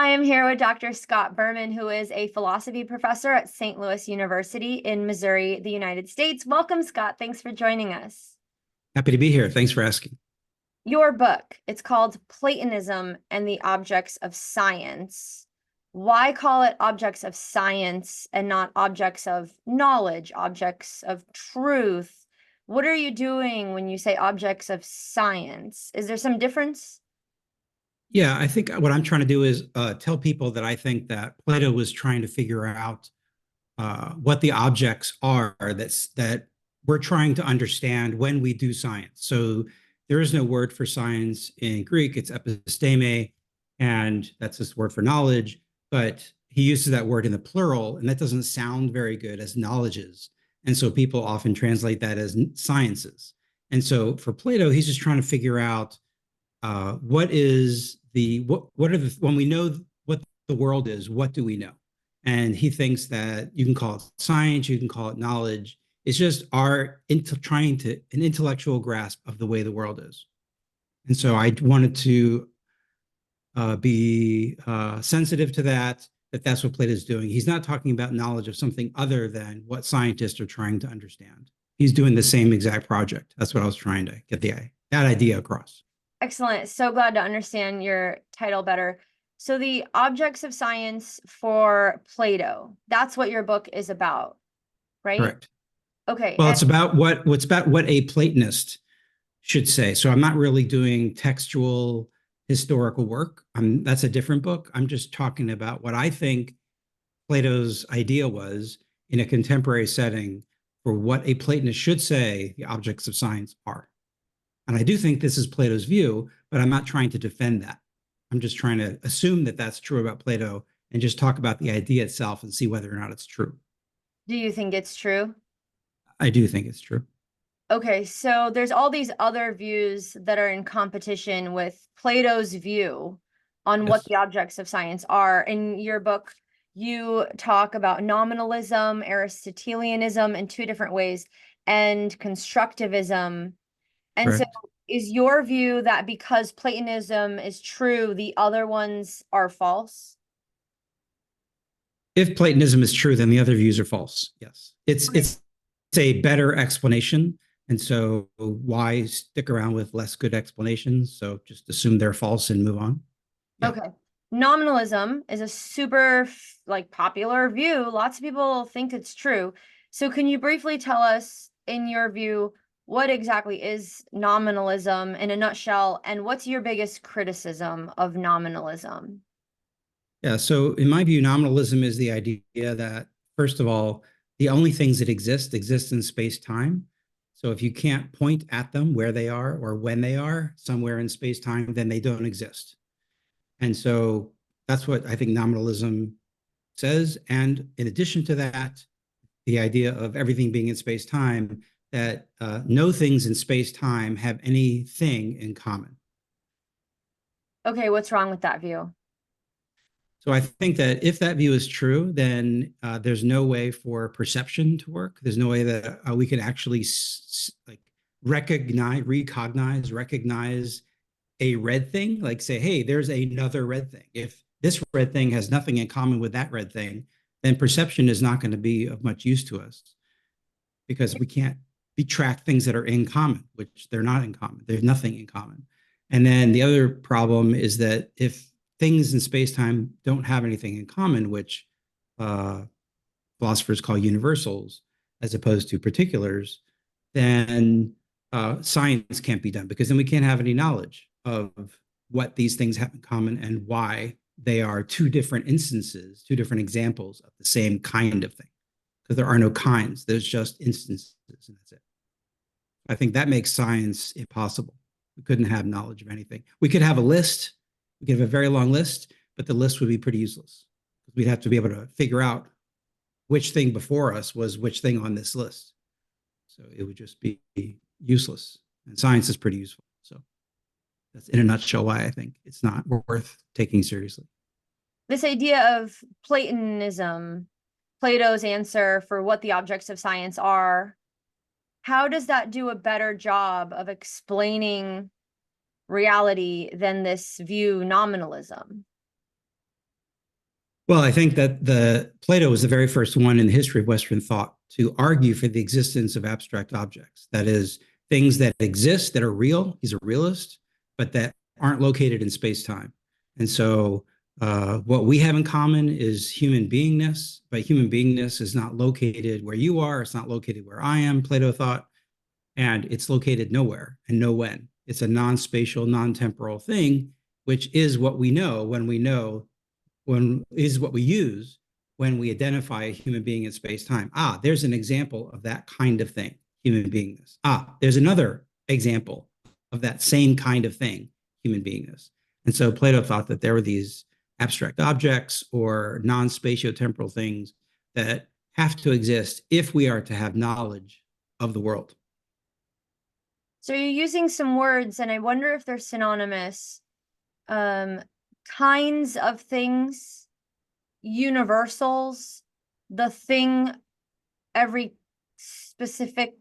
I am here with Dr. Scott Berman, who is a philosophy professor at St. Louis University in Missouri, the United States. Welcome, Scott. Thanks for joining us. Happy to be here. Thanks for asking. Your book, it's called Platonism and the Objects of Science. Why call it objects of science and not objects of knowledge, objects of truth? What are you doing when you say objects of science? Is there some difference? Yeah, I think what I'm trying to do is tell people that I think that Plato was trying to figure out what the objects are that we're trying to understand when we do science. So there is no word for science in Greek; it's episteme, and that's this word for knowledge. But he uses that word in the plural, and that doesn't sound very good as knowledges. And so people often translate that as sciences. And so for Plato, he's just trying to figure out what is what are the when we know what the world is, what do we know? And he thinks that you can call it science, you can call it knowledge. It's just our trying to an intellectual grasp of the way the world is. And so I wanted to be sensitive to that. That's what Plato is doing. He's not talking about knowledge of something other than what scientists are trying to understand. He's doing the same exact project. That's what I was trying to get that idea across. Excellent. So glad to understand your title better. So the objects of science for Plato, that's what your book is about, right? Correct. Okay. Well, it's about what's about what a Platonist should say. So I'm not really doing textual historical work. That's a different book. I'm just talking about what I think Plato's idea was in a contemporary setting for what a Platonist should say the objects of science are. And I do think this is Plato's view, but I'm not trying to defend that. I'm just trying to assume that that's true about Plato and just talk about the idea itself and see whether or not it's true. Do you think it's true? I do think it's true. Okay, so there's all these other views that are in competition with Plato's view on what Yes. the objects of science are. In your book, you talk about nominalism, Aristotelianism in two different ways, and constructivism. And so Correct. is your view that because Platonism is true, the other ones are false? If Platonism is true, then the other views are false. Yes. It's a better explanation. And so why stick around with less good explanations? So just assume they're false and move on. Yeah. Okay. Nominalism is a super popular view. Lots of people think it's true. So can you briefly tell us, in your view, what exactly is nominalism in a nutshell, and what's your biggest criticism of nominalism? Yeah. So in my view, nominalism is the idea that, first of all, the only things that exist in space time. So if you can't point at them where they are or when they are somewhere in space time, then they don't exist. And so that's what I think nominalism says. And in addition to that, the idea of everything being in space time, that no things in space time have anything in common. Okay, what's wrong with that view? So I think that if that view is true, then there's no way for perception to work. There's no way that we can actually recognize a red thing, like say, hey, there's another red thing. If this red thing has nothing in common with that red thing, then perception is not going to be of much use to us because we can't track things that are in common, which they're not in common. There's nothing in common. And then the other problem is that if things in space-time don't have anything in common, which philosophers call universals, as opposed to particulars, then science can't be done because then we can't have any knowledge of what these things have in common and why they are two different instances, two different examples of the same kind of thing. Because there are no kinds, there's just instances, and that's it. I think that makes science impossible. We couldn't have knowledge of anything. We could have a list, we could have a very long list, but the list would be pretty useless. We'd have to be able to figure out which thing before us was which thing on this list. So it would just be useless. And science is pretty useful. So that's in a nutshell why I think it's not worth taking seriously. This idea of Platonism, Plato's answer for what the objects of science are, how does that do a better job of explaining reality than this view nominalism? Well, I think that Plato was the very first one in the history of Western thought to argue for the existence of abstract objects. That is, things that exist that are real. He's a realist, but that aren't located in space time. And so, what we have in common is human beingness. But human beingness is not located where you are. It's not located where I am. Plato thought, and it's located nowhere and no when. It's a non-spatial, non-temporal thing, which is what we know when is what we use when we identify a human being in space time. Ah, there's an example of that kind of thing, human beingness. Ah, there's another example of that same kind of thing, human beingness. And so Plato thought that there were these abstract objects or non-spatiotemporal things that have to exist if we are to have knowledge of the world. So you're using some words, and I wonder if they're synonymous. Kinds of things, universals, the thing every specific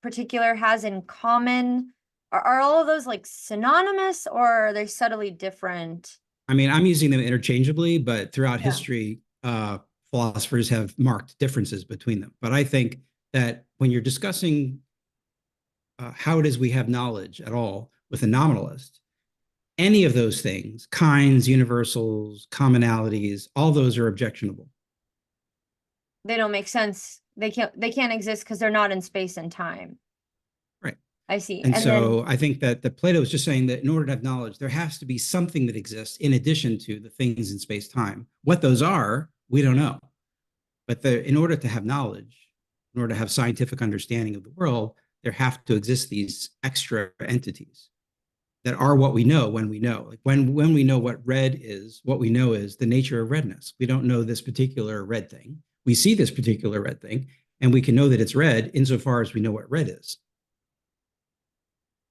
particular has in common. Are all of those like synonymous, or are they subtly different? I mean, I'm using them interchangeably, but throughout Yeah. history, philosophers have marked differences between them. But I think that when you're discussing how it is we have knowledge at all with a nominalist, any of those things, kinds, universals, commonalities, all those are objectionable. They don't make sense. They can't exist because they're not in space and time. Right. I see. And And then so I think that Plato is just saying that in order to have knowledge, there has to be something that exists in addition to the things in space time. What those are, we don't know. But in order to have knowledge, in order to have scientific understanding of the world, there have to exist these extra entities that are what we know when we know. Like when we know what red is, what we know is the nature of redness. We don't know this particular red thing. We see this particular red thing, and we can know that it's red insofar as we know what red is.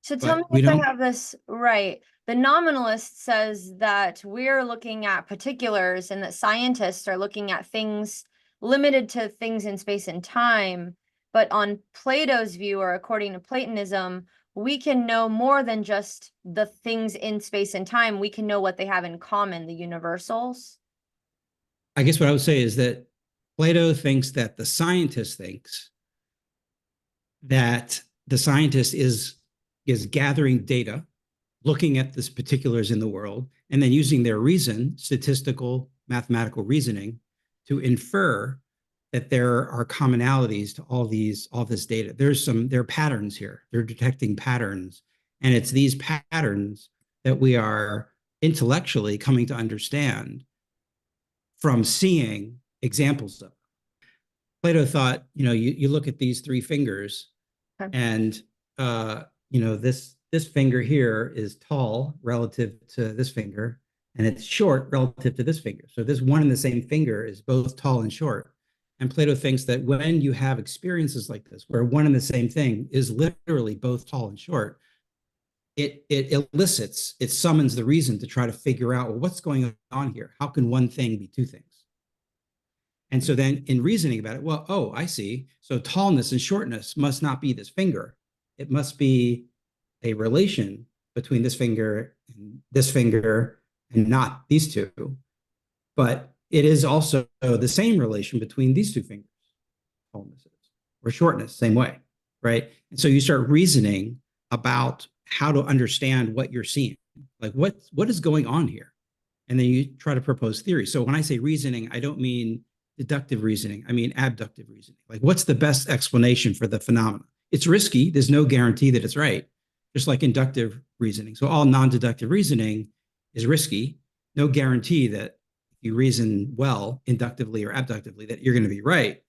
so tell me But we if I don't. have this right. The nominalist says that we're looking at particulars and that scientists are looking at things limited to things in space and time. But on Plato's view, or according to Platonism, we can know more than just the things in space and time. We can know what they have in common, the universals. I guess what I would say is that Plato thinks that the scientist thinks that the scientist is gathering data, looking at this particulars in the world, and then using their reason, statistical, mathematical reasoning, to infer that there are commonalities to all this data. There are patterns here. They're detecting patterns, and it's these patterns that we are intellectually coming to understand from seeing examples of. Plato thought, you look at these three fingers, Okay. and this finger here is tall relative to this finger, and it's short relative to this finger. So this one and the same finger is both tall and short. And Plato thinks that when you have experiences like this, where one and the same thing is literally both tall and short, it summons the reason to try to figure out, well, what's going on here? How can one thing be two things? And so then in reasoning about it, well, oh, I see. So tallness and shortness must not be this finger. It must be a relation between this finger and not these two. But it is also the same relation between these two fingers, tallness or shortness, same way, right? And so you start reasoning about how to understand what you're seeing. Like what is going on here? And then you try to propose theory. So when I say reasoning, I don't mean deductive reasoning. I mean abductive reasoning. Like, what's the best explanation for the phenomena? It's risky. There's no guarantee that it's right, just like inductive reasoning. So all non-deductive reasoning is risky. No guarantee that if you reason well, inductively or abductively, that you're going to be right,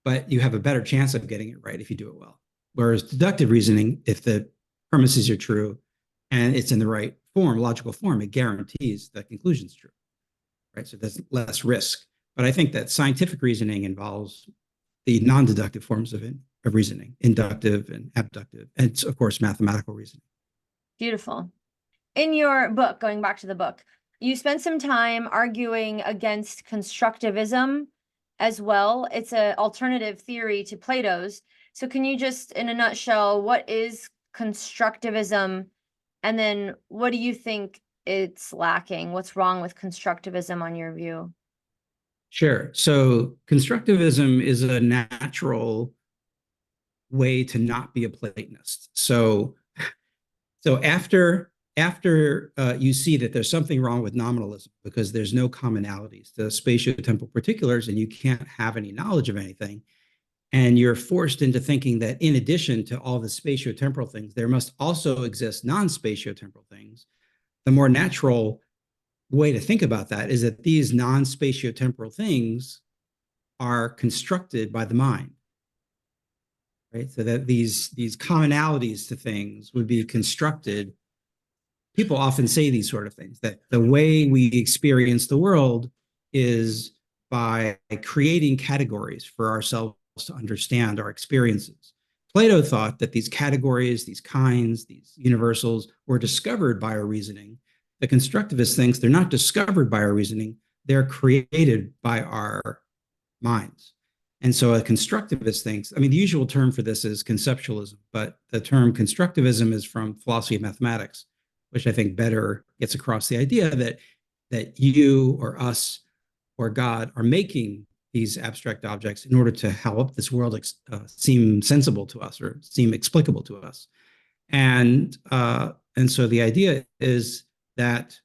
but you have a better chance of getting it right if you do it well. Whereas deductive reasoning, if the premises are true and it's in the right form, logical form, it guarantees that conclusion's true, right? So there's less risk. But I think that scientific reasoning involves the non-deductive forms of reasoning, inductive and abductive, and of course, mathematical reasoning. Beautiful. In your book, going back to the book, you spent some time arguing against constructivism as well. It's an alternative theory to Plato's. So can you just, in a nutshell, what is constructivism? And then what do you think it's lacking? What's wrong with constructivism on your view? Sure. So constructivism is a natural way to not be a Platonist. So after you see that there's something wrong with nominalism because there's no commonalities, the spatiotemporal particulars, and you can't have any knowledge of anything, and you're forced into thinking that in addition to all the spatiotemporal things, there must also exist non-spatiotemporal things. The more natural way to think about that is that these non-spatiotemporal things are constructed by the mind, right? So that these commonalities to things would be constructed. People often say these sort of things, that the way we experience the world is by creating categories for ourselves to understand our experiences. Plato thought that these categories, these kinds, these universals were discovered by our reasoning. The constructivist thinks they're not discovered by our reasoning, they're created by our minds. And so a constructivist thinks, I mean, the usual term for this is conceptualism, but the term constructivism is from philosophy of mathematics, which I think better gets across the idea that you or us or God are making these abstract objects in order to help this world seem sensible to us or seem explicable to us. And so the idea is that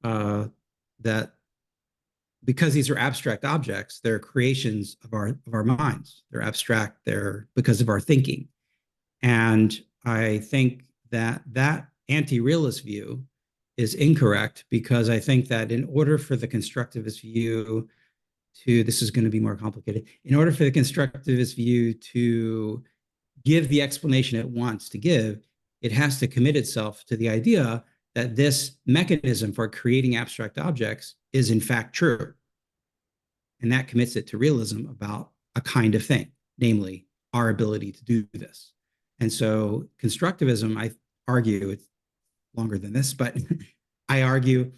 that because these are abstract objects, they're creations of our minds. They're abstract. They're because of our thinking. And I think that anti-realist view is incorrect, because I think that in order for the constructivist view to, this is going to be more complicated, in order for the constructivist view to give the explanation it wants to give, it has to commit itself to the idea that this mechanism for creating abstract objects is in fact true. And that commits it to realism about a kind of thing, namely our ability to do this. And so constructivism, I argue, it's longer than this, but I argue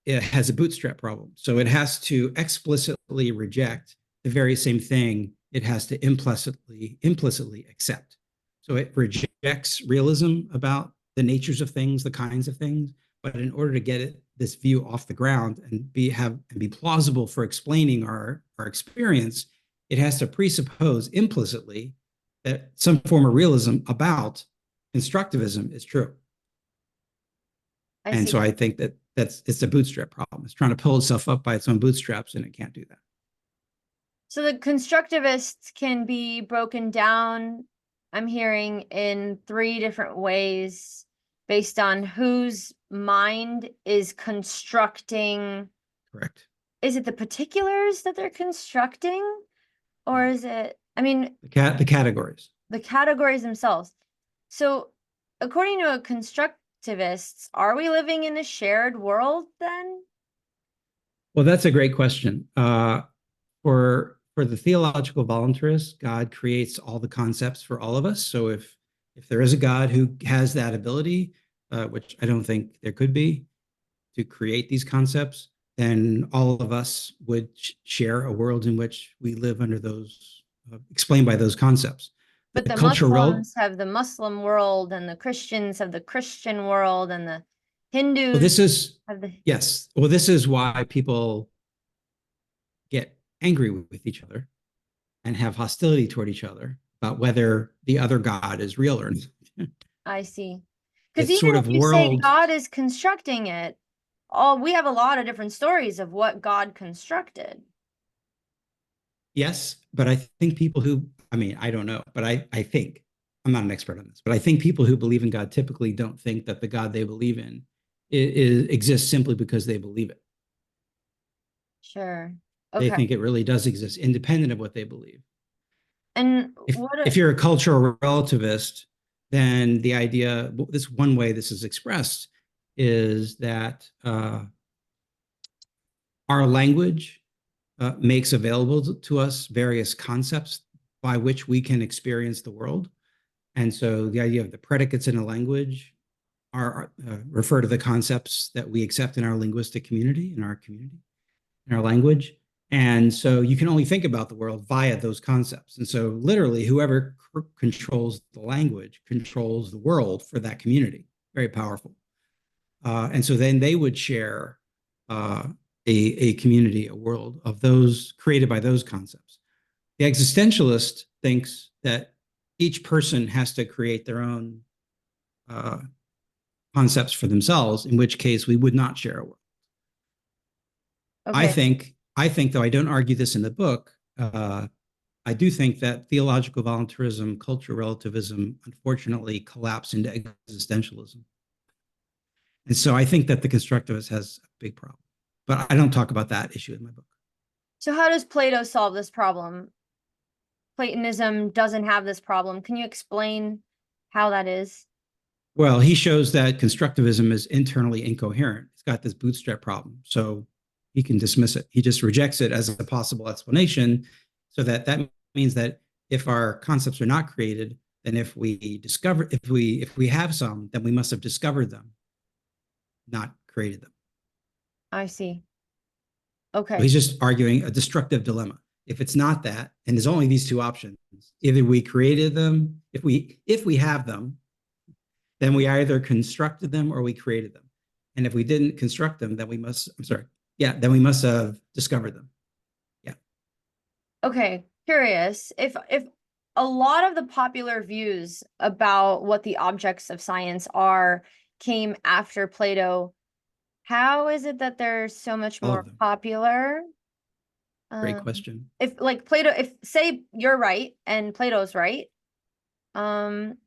it has a bootstrap problem. So it has to explicitly reject the very same thing it has to implicitly accept. So it rejects realism about the natures of things, the kinds of things, but in order to get this view off the ground and be plausible for explaining our experience, it has to presuppose implicitly that some form of realism about constructivism is true. And so I think it's a bootstrap problem. It's trying to pull itself up by its own bootstraps, and it can't do that. So the constructivists can be broken down, I'm hearing, in 3 different ways based on whose mind is constructing. Correct. Is it the particulars that they're constructing? Or is it, I mean, the categories. The categories themselves. So according to a constructivists, are we living in a shared world then? Well, that's a great question. For the theological voluntarists, God creates all the concepts for all of us. So if there is a God who has that ability, which I don't think there could be, to create these concepts, then all of us would share a world in which we live under those, explained by those concepts. But the Muslims have the Muslim world, and the Christians have the Christian world, and the Hindus. Well, this is, yes. Well, this is why people get angry with each other and have hostility toward each other about whether the other God is real or not. I see. Because even if you say God is constructing it, we have a lot of different stories of what God constructed. Yes, but I think people who, I mean, I don't know, but I think, I'm not an expert on this, but I think people who believe in God typically don't think that the God they believe in exists simply because they believe it. Sure. Okay. They think it really does exist independent of what they believe. And if you're a cultural relativist, then the idea, this one way this is expressed, is that our language makes available to us various concepts by which we can experience the world. And so the idea of the predicates in a language refer to the concepts that we accept in our linguistic community, in our language. And so you can only think about the world via those concepts. And so literally whoever controls the language controls the world for that community. Very powerful. And so then they would share a community, a world of those created by those concepts. The existentialist thinks that each person has to create their own uh, concepts for themselves, in which case we would not share a world. Okay. I think, though I don't argue this in the book, I do think that theological voluntarism, cultural relativism, unfortunately collapse into existentialism. And so I think that the constructivist has a big problem. But I don't talk about that issue in my book. So how does Plato solve this problem? Platonism doesn't have this problem. Can you explain how that is? Well, he shows that constructivism is internally incoherent. It's got this bootstrap problem. So he can dismiss it. He just rejects it as a possible explanation. So that means that if our concepts are not created, then if we have some, then we must have discovered them, not created them. I see. So Okay. he's just arguing a destructive dilemma. If it's not that, and there's only these two options, either we created them, if we have them, then we either constructed them or we created them. And if we didn't construct them, then we must, then we must have discovered them. Yeah. Okay. Curious. If a lot of the popular views about what the objects of science are came after Plato, how is it that they're so much All more of them. popular? Great Um, question. if like Plato, if say you're right and Plato's right, um,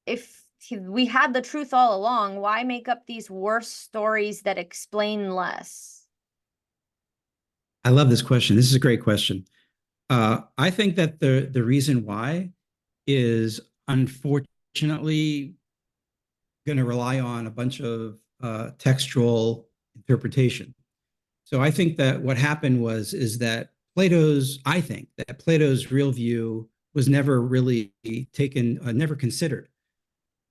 if we had the truth all along, why make up these worse stories that explain less? I love this question. This is a great question. I think that the reason why is unfortunately going to rely on a bunch of textual interpretation. So I think that what happened is that I think that Plato's real view was never really taken, never considered.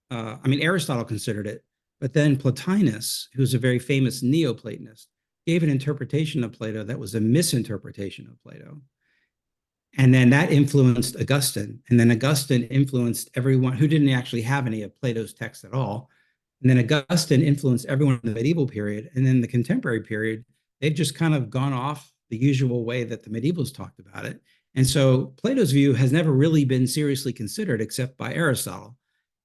I mean, Aristotle considered it, but then Plotinus, who's a very famous Neoplatonist, gave an interpretation of Plato that was a misinterpretation of Plato. And then that influenced Augustine. And then Augustine influenced everyone who didn't actually have any of Plato's texts at all. And then Augustine influenced everyone in the medieval period. And then the contemporary period, they've just kind of gone off the usual way that the medievals talked about it. And so Plato's view has never really been seriously considered except by Aristotle.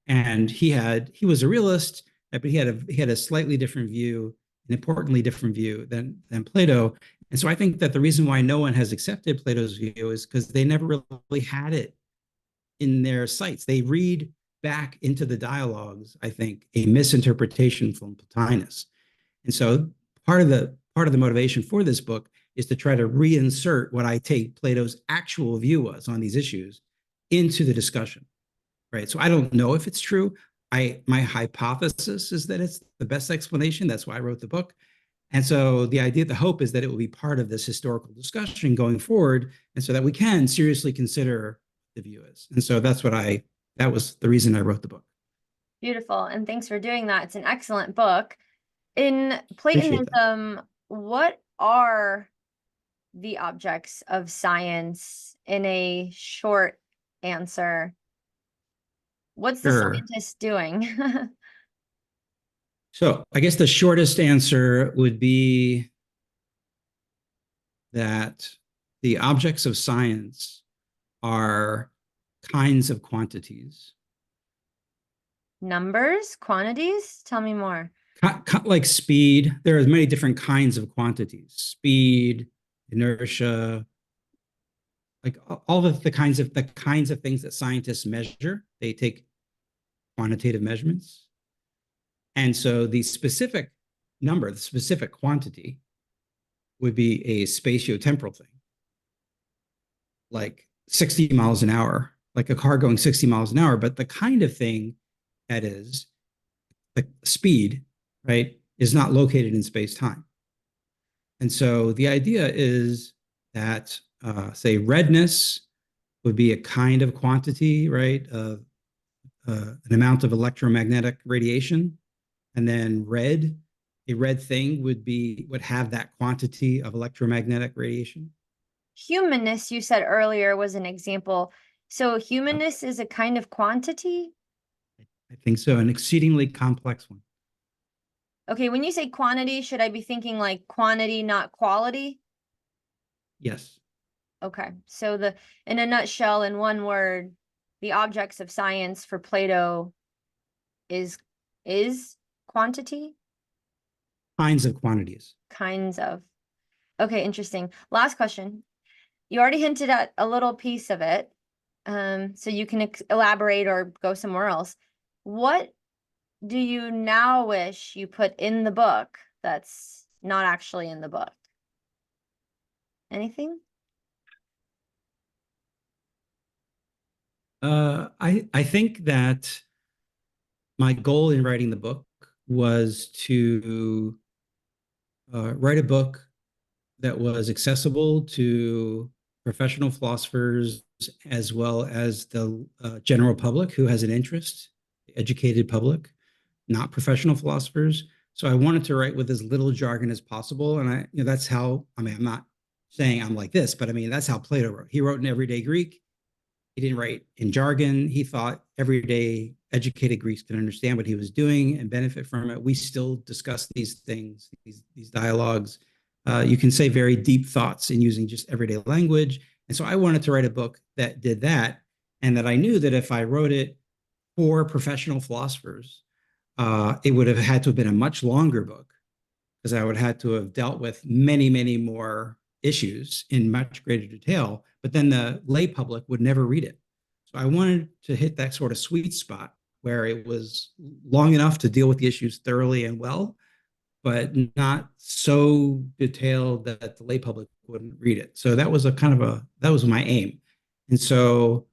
And he was a realist, but he had a slightly different view, an importantly different view than Plato. And so I think that the reason why no one has accepted Plato's view is because they never really had it in their sights. They read back into the dialogues, I think, a misinterpretation from Plotinus. And so part of the motivation for this book is to try to reinsert what I take Plato's actual view was on these issues into the discussion. Right. So I don't know if it's true. My hypothesis is that it's the best explanation. That's why I wrote the book. And so the hope is that it will be part of this historical discussion going forward, and so that we can seriously consider the view is. And so that was the reason I wrote the book. Beautiful. And thanks for doing that. It's an excellent book. In Appreciate that. Platonism, what are the objects of science in a short answer? What's the Sure. scientist doing? So I guess the shortest answer would be that the objects of science are kinds of quantities. Numbers, quantities? Tell me more. Like speed, there are many different kinds of quantities: speed, inertia, like all the kinds of things that scientists measure. They take quantitative measurements, and so the specific number, the specific quantity, would be a spatiotemporal thing, like 60 miles an hour, like a car going 60 miles an hour. But the kind of thing that is the speed, right, is not located in space time. And so the idea is that, say, redness would be a kind of quantity, right, of an amount of electromagnetic radiation. And then a red thing would have that quantity of electromagnetic radiation. Humanness, you said earlier, was an example. So Uh, humanness is a kind of quantity? I think so, an exceedingly complex one. Okay, when you say quantity, should I be thinking like quantity, not quality? Yes. Okay, so in a nutshell, in one word, the objects of science for Plato is is quantity, Kinds of quantities. kinds of. Okay, interesting. Last question. You already hinted at a little piece of it, so you can elaborate or go somewhere else. What do you now wish you put in the book that's not actually in the book? Anything? I think that my goal in writing the book was to write a book that was accessible to professional philosophers as well as the general public who has an interest, the educated public, not professional philosophers. So I wanted to write with as little jargon as possible. And that's how, I mean, I'm not saying I'm like this, but I mean, that's how Plato wrote. He wrote in everyday Greek. He didn't write in jargon. He thought everyday educated Greeks could understand what he was doing and benefit from it. We still discuss these things, these dialogues. You can say very deep thoughts in using just everyday language. And so I wanted to write a book that did that, and that I knew that if I wrote it for professional philosophers, it would have had to have been a much longer book because I would have had to have dealt with many, many more issues in much greater detail, but then the lay public would never read it. So I wanted to hit that sort of sweet spot where it was long enough to deal with the issues thoroughly and well, but not so detailed that the lay public wouldn't read it. So that was that was my aim. And so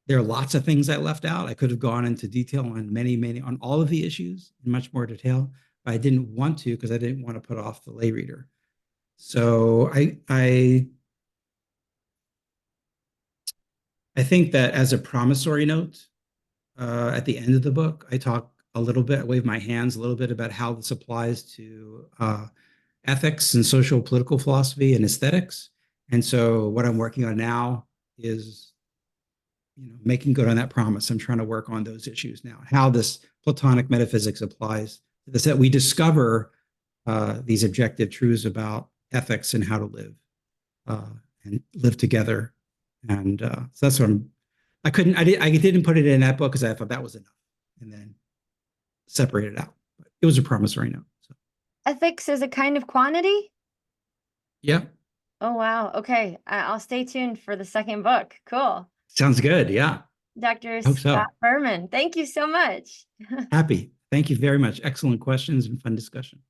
there are lots of things I left out. I could have gone into detail on on all of the issues in much more detail, but I didn't want to because I didn't want to put off the lay reader. So I think that as a promissory note, at the end of the book, I talk a little bit, I wave my hands a little bit about how this applies to ethics and social political philosophy and aesthetics. And so what I'm working on now is making good on that promise. I'm trying to work on those issues now, how this Platonic metaphysics applies to this, that we discover these objective truths about ethics and how to live uh, and live together. And so that's what I didn't put it in that book because I thought that was enough, and then separate it out. But it was a promissory note. So Ethics is a kind of quantity? yeah, Oh, wow. Okay. I'll stay tuned for the second book. Cool. sounds good. Yeah, Dr. I hope Scott so. Berman, thank you so much. Happy. Thank you very much. Excellent questions and fun discussion.